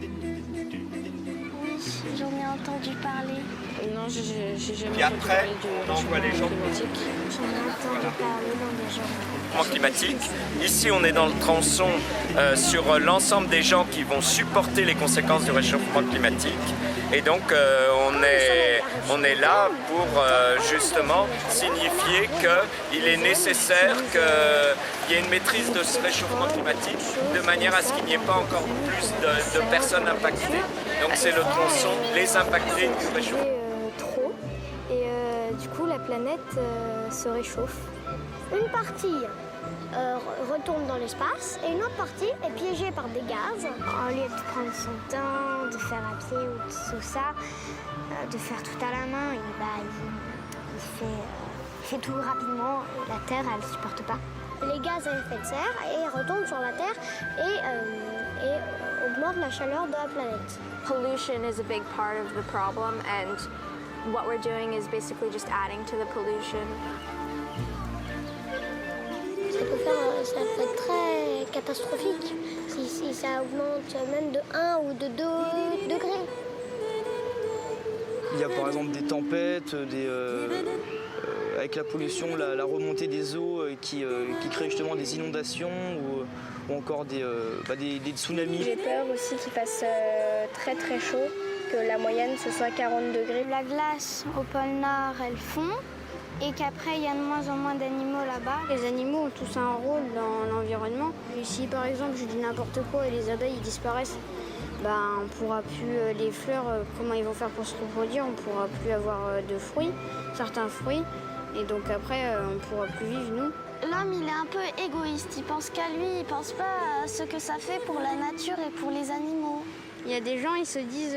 Oui, j'en ai entendu parler. Non, j'ai jamais Puis entendu après, parler du on envoie les gens. climatique. J'en ai entendu parler dans des journaux. Climatique. Ici, on est dans le tronçon sur l'ensemble des gens qui vont supporter les conséquences du réchauffement climatique. Et donc, on est là pour justement signifier qu'il est nécessaire qu'il y ait une maîtrise de ce réchauffement climatique de manière à ce qu'il n'y ait pas encore plus de personnes impactées. Donc, c'est le tronçon, les impactés du réchauffement. Trop, et du coup, la planète se réchauffe. Une partie retourne dans l'espace et une autre partie est piégée par des gaz. Au lieu de prendre son temps, de faire à pied ou tout ça, de faire tout à la main, il fait tout rapidement. La Terre, elle ne supporte pas. Les gaz à effet de serre et retournent sur la Terre et augmentent la chaleur de la planète. Pollution is a big part of the problem, and what we're doing is basically just adding to the pollution. Ça peut être très catastrophique si ça augmente même de 1 ou de 2 degrés. Il y a par exemple des tempêtes, avec la pollution, la remontée des eaux qui crée justement des inondations ou encore des tsunamis. J'ai peur aussi qu'il fasse très très chaud, que la moyenne ce soit 40 degrés. La glace au pôle Nord, elle fond. Et qu'après, il y a de moins en moins d'animaux là-bas. Les animaux ont tous un rôle dans l'environnement. Et si par exemple je dis n'importe quoi et les abeilles ils disparaissent, on ne pourra plus, les fleurs, comment ils vont faire pour se reproduire, on ne pourra plus avoir de fruits, certains fruits. Et donc après, on ne pourra plus vivre, nous. L'homme, il est un peu égoïste. Il pense qu'à lui, il ne pense pas à ce que ça fait pour la nature et pour les animaux. Il y a des gens, ils se disent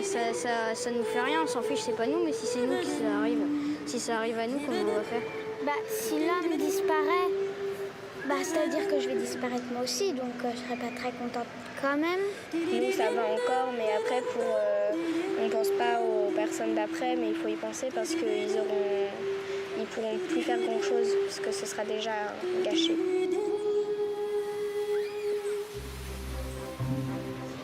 ça nous fait rien, on s'en fiche, c'est pas nous, mais si c'est nous qui ça arrive. Si ça arrive à nous, comment on va faire? Si l'homme disparaît, c'est-à-dire que je vais disparaître moi aussi, donc je serai pas très contente quand même. Nous, ça va encore, mais après, on pense pas aux personnes d'après, mais il faut y penser parce qu'ils pourront plus faire grand-chose, parce que ce sera déjà gâché.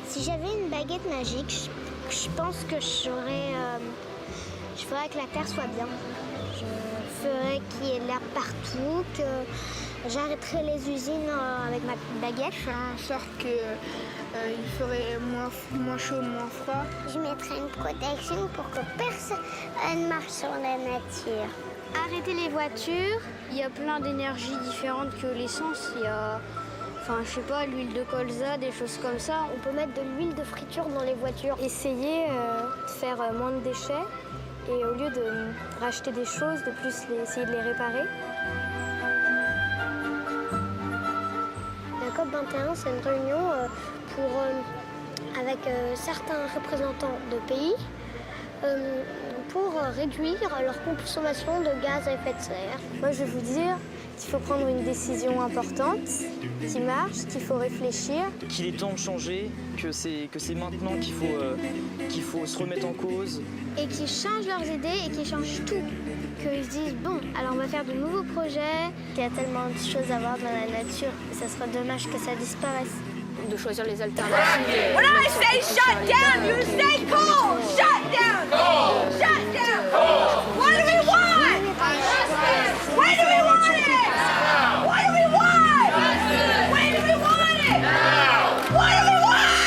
Si j'avais une baguette magique, je pense que je ferais que la Terre soit bien. Je ferais qu'il y ait de l'air partout, que j'arrêterais les usines avec ma baguette. Je ferais en sorte qu'il ferait moins chaud, moins froid. Je mettrais une protection pour que personne ne marche sur la nature. Arrêter les voitures. Il y a plein d'énergies différentes que l'essence. Il y a, je sais pas, l'huile de colza, des choses comme ça. On peut mettre de l'huile de friture dans les voitures. Essayer de faire moins de déchets. Et au lieu de racheter des choses, de plus essayer de les réparer. La COP21, c'est une réunion avec certains représentants de pays pour réduire leur consommation de gaz à effet de serre. Moi, je vais vous dire qu'il faut prendre une décision importante, qui marche, qu'il faut réfléchir. Qu'il est temps de changer, que c'est maintenant qu'il faut se remettre en cause. Et qu'ils changent leurs idées et qu'ils changent tout. Qu'ils se disent, bon, alors on va faire de nouveaux projets. Il y a tellement de choses à voir dans la nature, et ça serait dommage que ça disparaisse. De choisir les alternatives. When I say shut down, you say cool! Shut down! Cool! Shut down! Cool! What do we want? When do we want it? What do we want? When do we want it? What do we want? When do we want it?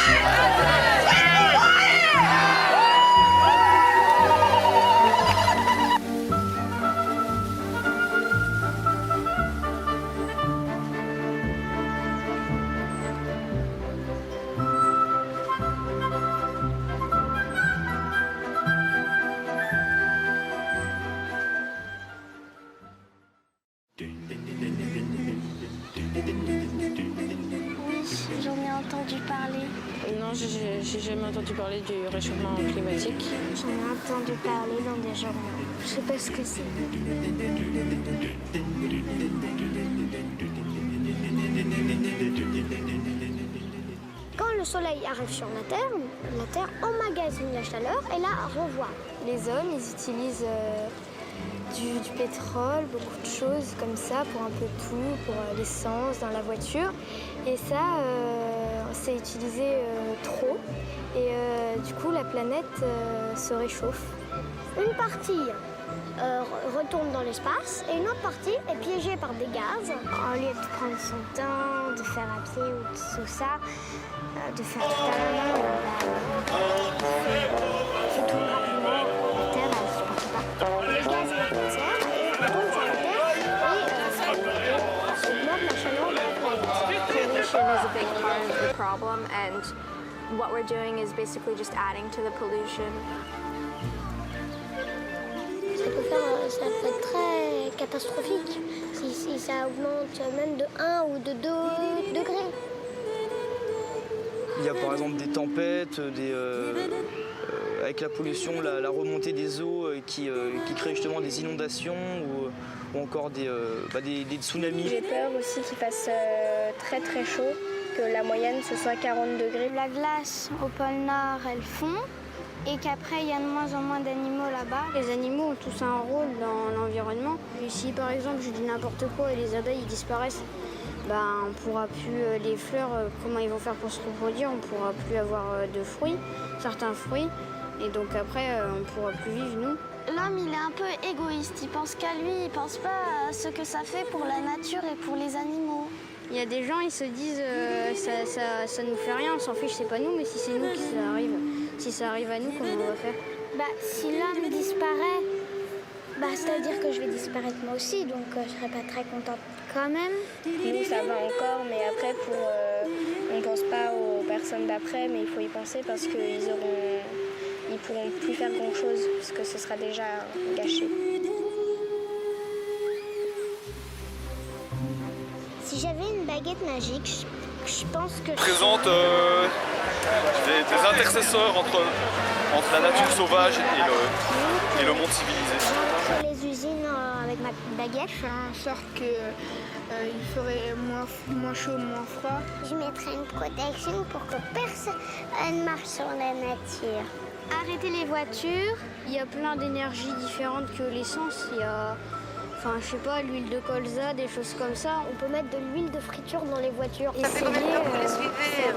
Oui, j'en ai entendu parler. Non, j'ai jamais entendu parler du réchauffement climatique. J'en ai entendu parler dans des journaux. Je sais pas ce que c'est. Quand le soleil arrive sur la Terre emmagasine la chaleur et la renvoie. Les hommes, ils utilisent du pétrole, beaucoup de choses comme ça pour un peu tout, pour l'essence dans la voiture. Et ça, c'est utilisé trop et du coup la planète se réchauffe. Une partie retourne dans l'espace et une autre partie est piégée par des gaz. Au lieu de prendre son temps, de faire à pied ou tout ça, de faire tout à la main, on fait tout rapidement. La Terre, elle ne supporte pas. Les gaz, ils conservent et retournent sur la Terre et augmentent la chaleur de la planète. Pollution is a big part of the problem, and what we're doing is basically just adding to the pollution. Ça peut être très catastrophique si ça augmente même de 1 ou de 2 degrés. Il y a par exemple des tempêtes, avec la pollution, la remontée des eaux qui crée justement des inondations ou encore des tsunamis. J'ai peur aussi qu'il fasse très très chaud, que la moyenne ce soit 40 degrés. La glace au pôle Nord, elle fond. Et qu'après, il y a de moins en moins d'animaux là-bas. Les animaux ont tous un rôle dans l'environnement. Et si par exemple, je dis n'importe quoi et les abeilles ils disparaissent, on ne pourra plus, les fleurs, comment ils vont faire pour se reproduire, on ne pourra plus avoir de fruits, certains fruits. Et donc après, on ne pourra plus vivre, nous. L'homme, il est un peu égoïste. Il pense qu'à lui, il ne pense pas à ce que ça fait pour la nature et pour les animaux. Il y a des gens, ils se disent ça nous fait rien, on s'en fiche, c'est pas nous, mais si c'est nous qui ça arrive. Si ça arrive à nous, comment on va faire? Si l'homme disparaît, c'est-à-dire que je vais disparaître moi aussi, donc je serai pas très contente quand même. Nous, ça va encore, mais après, on pense pas aux personnes d'après, mais il faut y penser parce qu'ils pourront plus faire grand-chose, parce que ce sera déjà gâché. Si j'avais une baguette magique, je pense que... Présente des intercesseurs entre la nature sauvage et le monde civilisé. Les usines avec ma baguette. Je fais en sorte qu'il ferait moins chaud, moins froid. Je mettrais une protection pour que personne marche sur la nature. Arrêter les voitures, il y a plein d'énergies différentes que l'essence. Il y a, je sais pas, l'huile de colza, des choses comme ça. On peut mettre de l'huile de friture dans les voitures. Ça fait combien de temps que vous les suivez?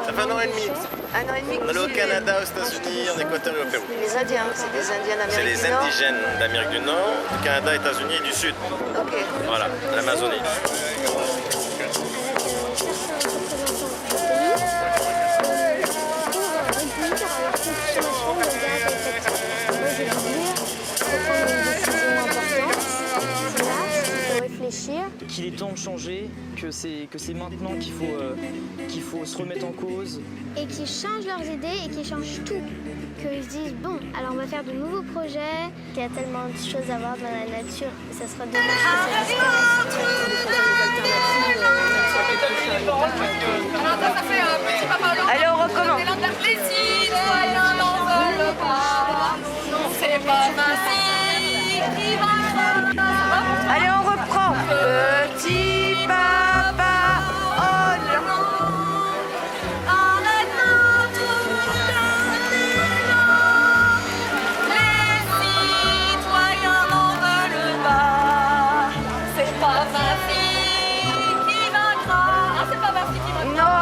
Ça fait 1 an et demi. 1 an et demi. On est au Canada, aux États-Unis, en Équateur et au Pérou. Les Indiens, c'est des Indiens d'Amérique du Nord. C'est les indigènes d'Amérique du Nord, du Canada, États-Unis et du Sud. Ok. Voilà, l'Amazonie. Qu'il est temps de changer, que c'est maintenant qu'il faut se remettre en cause. Et qu'ils changent leurs idées et qu'ils changent tout. Qu'ils se disent, bon, alors on va faire de nouveaux projets. Il y a tellement de choses à voir dans la nature. Ça sera dommage que ça disparaisse. Allez, on recommence. Les citoyens n'en veulent pas. Non, c'est pas facile qui va. Allez, on reprend. Petit papa, oh non. Arrête notre élan. Les citoyens n'en veulent pas. C'est pas facile qui vaincra. Ah, c'est pas facile qui vaincra. Non.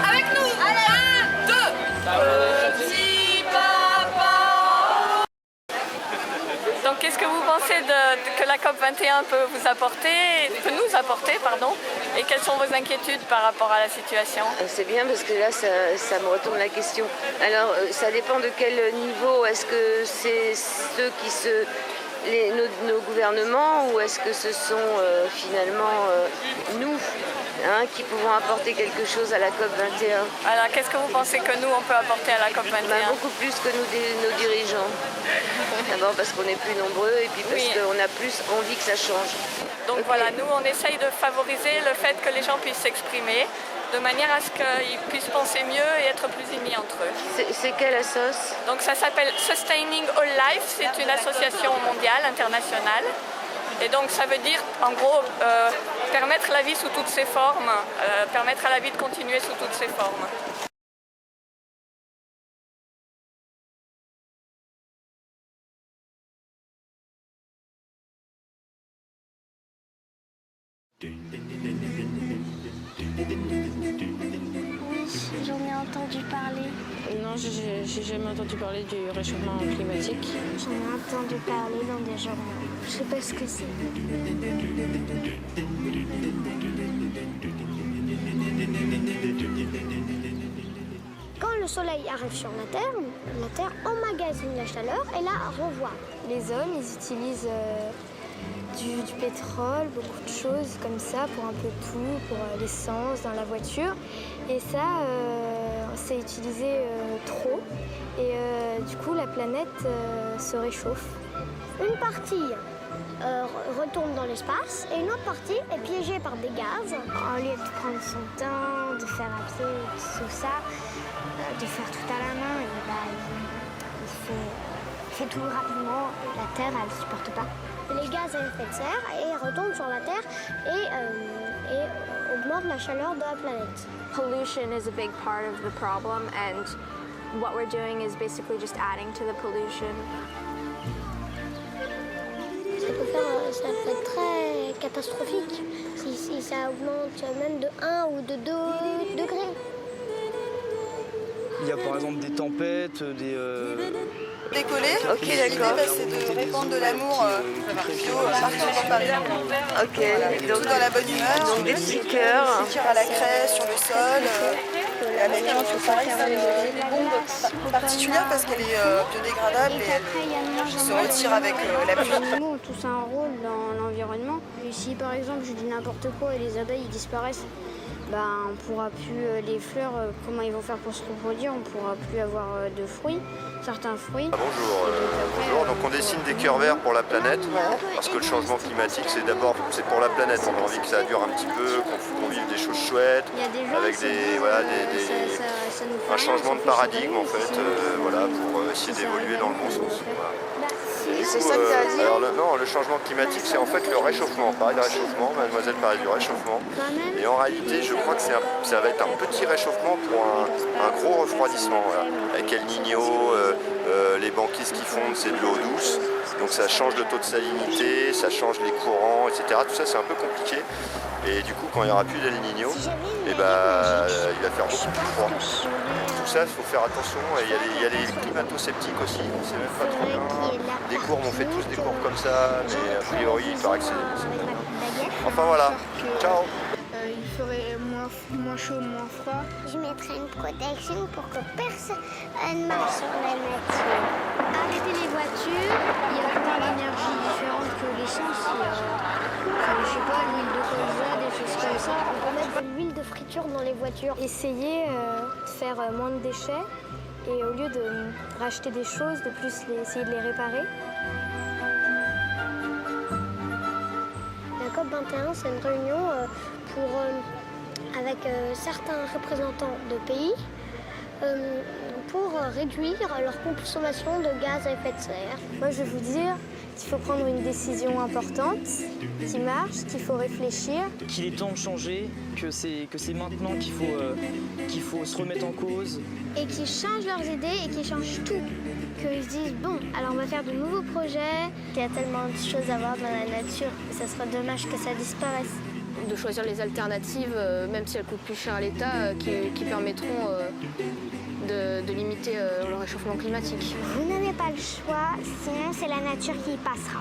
Avec nous. Allez, 1, 2. Petit papa. Donc qu'est-ce que vous pensez que la COP21 peut nous apporter, et quelles sont vos inquiétudes par rapport à la situation? C'est bien parce que là, ça me retourne la question. Alors, ça dépend de quel niveau. Est-ce que c'est ceux qui nos gouvernements ou est-ce que ce sont finalement nous qui pouvons apporter quelque chose à la COP21? Alors qu'est-ce que vous pensez que nous on peut apporter à la COP21? Beaucoup plus que nos dirigeants. D'abord parce qu'on est plus nombreux et puis parce qu'on a plus envie que ça change. Donc voilà, nous on essaye de favoriser le fait que les gens puissent s'exprimer de manière à ce qu'ils puissent penser mieux et être plus unis entre eux. C'est quelle association? Donc ça s'appelle Sustaining All Life, c'est une association mondiale, internationale. Et donc ça veut dire en gros permettre la vie sous toutes ses formes, permettre à la vie de continuer sous toutes ses formes. parler? Non, j'ai jamais entendu parler du réchauffement climatique. J'en ai entendu parler dans des journaux. Je sais pas ce que c'est. Quand le soleil arrive sur la Terre emmagasine la chaleur et la renvoie. Les hommes, ils utilisent du pétrole, beaucoup de choses comme ça, pour un peu tout, pour l'essence dans la voiture. Et ça, c'est utilisé trop. Et du coup, la planète se réchauffe. Une partie retourne dans l'espace et une autre partie est piégée par des gaz. Au lieu de prendre son temps, de faire à pied, tout ça, de faire tout à la main, il fait tout rapidement. La Terre, elle ne supporte pas. Les gaz à effet de serre et retombent sur la Terre et augmentent la chaleur de la planète. Pollution is a big part of the problem, and what we're doing is basically just adding to the pollution. Ça peut être très catastrophique si ça augmente même de 1 ou de 2 degrés. Il y a par exemple des tempêtes, Décoller, Ok, d'accord. c'est de répandre de l'amour partout dans Paris. Ok, Tout dans la bonne humeur. donc des petits cœurs. Des petits cœurs à la craie, sur le sol. Avec des bombes particulières parce qu'elle est biodégradable et elle se retire avec la pluie. Les animaux ont tous un rôle dans l'environnement. Et si par exemple je dis n'importe quoi et les abeilles disparaissent, on ne pourra plus, les fleurs, comment ils vont faire pour se reproduire, on ne pourra plus avoir de fruits, certains fruits. Bonjour, donc on dessine des cœurs verts pour la planète, parce que le changement climatique c'est pour la planète, on a envie que ça dure un petit peu, qu'on vive des choses chouettes, avec un changement de paradigme en fait, pour essayer d'évoluer dans le bon sens. C'est ça que tu as dit. Alors le changement climatique, c'est en fait le réchauffement. On parlait de réchauffement, mademoiselle parlait du réchauffement. Et en réalité, je crois que ça va être un petit réchauffement pour un gros refroidissement. Voilà. Avec El Niño, les banquises qui fondent, c'est de l'eau douce. Donc ça change le taux de salinité, ça change les courants, etc. Tout ça, c'est un peu compliqué. Et du coup, quand il n'y aura plus d'El Niño, il va faire beaucoup plus froid. Tout ça, il faut faire attention. Et il y a les climato-sceptiques aussi, on ne sait même pas trop bien. Des courbes, on fait tous des courbes comme ça, mais a priori, il paraît que c'est... Enfin voilà, ciao. Il ferait moins chaud, moins froid. Je mettrais une protection pour que personne ne marche sur la nature. Arrêter les voitures, il y a plein d'énergies différentes que l'essence. Je sais pas, l'huile de colza, des choses comme ça. On peut mettre de l'huile de friture dans les voitures. Essayer de faire moins de déchets et au lieu de racheter des choses, de plus essayer de les réparer. La COP21, c'est une réunion avec certains représentants de pays pour réduire leur consommation de gaz à effet de serre. Moi, je vais vous dire qu'il faut prendre une décision importante, qui marche, qu'il faut réfléchir. Qu'il est temps de changer, que c'est maintenant qu'il faut se remettre en cause. Et qu'ils changent leurs idées et qu'ils changent tout. Qu'ils se disent, bon, alors on va faire de nouveaux projets. Il y a tellement de choses à voir dans la nature, ça serait dommage que ça disparaisse. De choisir les alternatives, même si elles coûtent plus cher à l'État, qui permettront de limiter le réchauffement climatique. Vous n'avez pas le choix, sinon c'est la nature qui y passera.